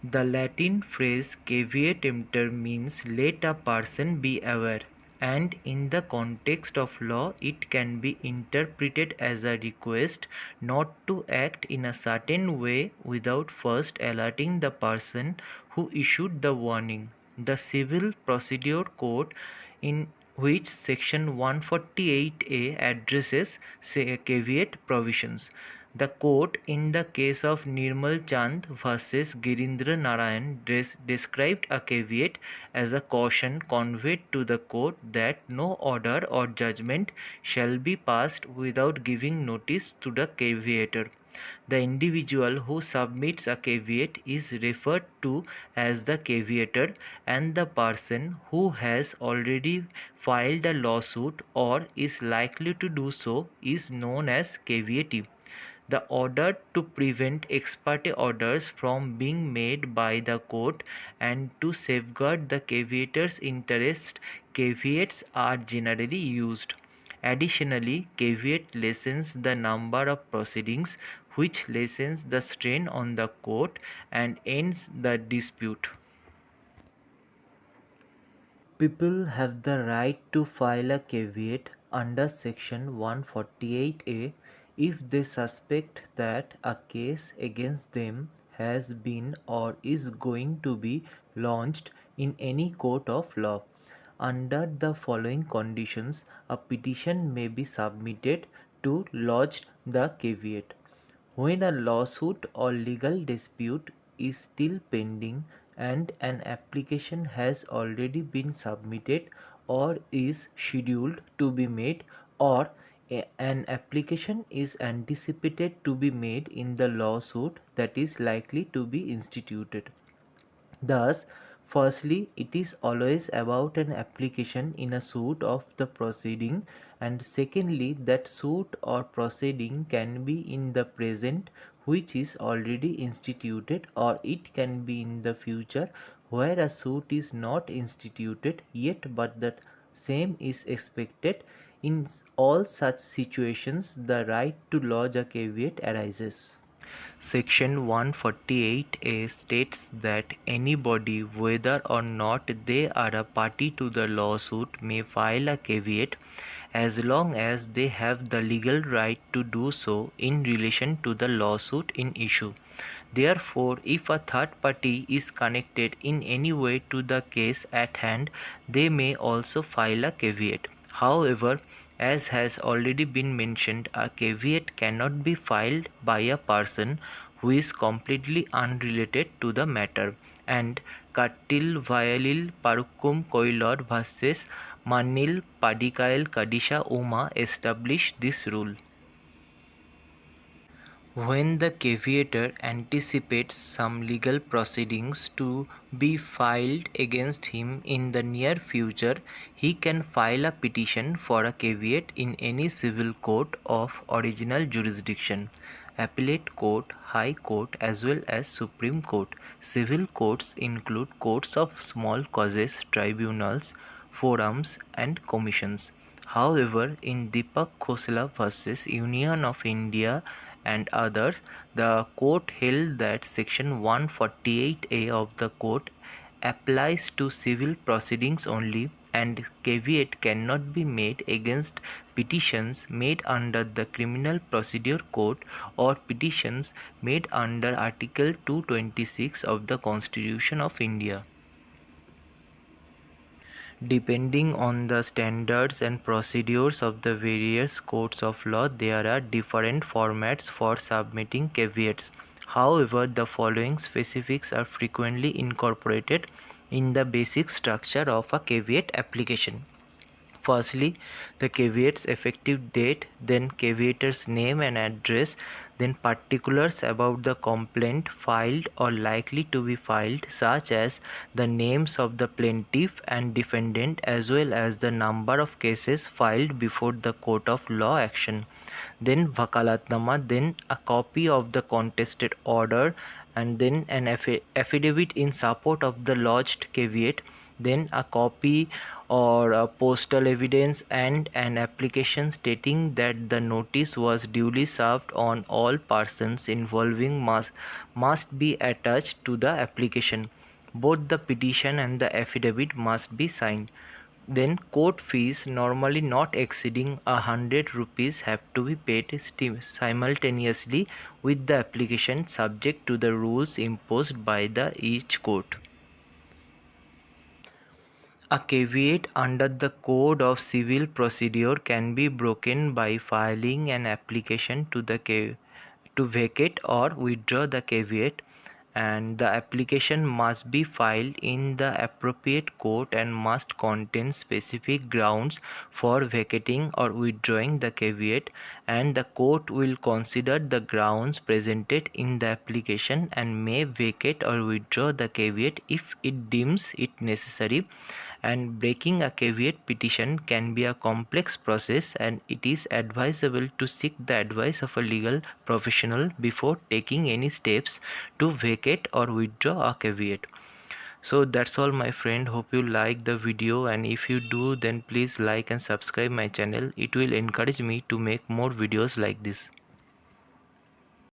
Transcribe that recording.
The Latin phrase caveat emptor means let a person be aware, and in the context of law, it can be interpreted as a request not to act in a certain way without first alerting the person who issued the warning. The Civil Procedure Code, in which Section 148A addresses caveat provisions. The court, in the case of Nirmal Chand versus Girindra Narayan, described a caveat as a caution conveyed to the court that no order or judgment shall be passed without giving notice to the caveator. The individual who submits a caveat is referred to as the caveator, and the person who has already filed a lawsuit or is likely to do so is known as caveatee. The order to prevent ex parte orders from being made by the court and to safeguard the caveator's interest, caveats are generally used. Additionally, caveat lessens the number of proceedings, which lessens the strain on the court and ends the dispute. People have the right to file a caveat under Section 148A if they suspect that a case against them has been or is going to be launched in any court of law. Under the following conditions, a petition may be submitted to lodge the caveat. When a lawsuit or legal dispute is still pending and an application has already been submitted or is scheduled to be made, or an application is anticipated to be made in the lawsuit that is likely to be instituted. Thus, firstly, it is always about an application in a suit of the proceeding, and secondly, that suit or proceeding can be in the present, which is already instituted, or it can be in the future, where a suit is not instituted yet but the same is expected. In all such situations, the right to lodge a caveat arises. Section 148A states that anybody, whether or not they are a party to the lawsuit, may file a caveat as long as they have the legal right to do so in relation to the lawsuit in issue. Therefore, if a third party is connected in any way to the case at hand, they may also file a caveat. However, as has already been mentioned, a caveat cannot be filed by a person who is completely unrelated to the matter, and Kattil Vayalil Parukum Koilor versus Manil Padikail Kadisha Uma established this rule. When the caveator anticipates some legal proceedings to be filed against him in the near future, he can file a petition for a caveat in any civil court of original jurisdiction, appellate court, high court, as well as Supreme Court. Civil courts include courts of small causes, tribunals, forums, and commissions. However, in Deepak Khosla versus Union of India and others, the court held that Section 148A of the Code applies to civil proceedings only, and caveat cannot be made against petitions made under the Criminal Procedure Code or petitions made under Article 226 of the Constitution of India. Depending on the standards and procedures of the various courts of law, there are different formats for submitting caveats. However, the following specifics are frequently incorporated in the basic structure of a caveat application. Firstly, the caveat's effective date, then caveator's name and address, then particulars about the complaint filed or likely to be filed, such as the names of the plaintiff and defendant as well as the number of cases filed before the court of law action. Then vakalatnama, then a copy of the contested order, and then an affidavit in support of the lodged caveat, then a copy or a postal evidence, and an application stating that the notice was duly served on all all persons involving must be attached to the application. Both the petition and the affidavit must be signed. Then court fees normally not exceeding 100 rupees have to be paid simultaneously with the application, subject to the rules imposed by the each court. A caveat under the Code of Civil Procedure can be broken by filing an application to vacate or withdraw the caveat, and the application must be filed in the appropriate court and must contain specific grounds for vacating or withdrawing the caveat, and the court will consider the grounds presented in the application and may vacate or withdraw the caveat if it deems it necessary. And breaking a caveat petition can be a complex process, and it is advisable to seek the advice of a legal professional before taking any steps to vacate or withdraw a caveat. So that's all, my friend. Hope you like the video, and if you do, then please like and subscribe my channel. It will encourage me to make more videos like this.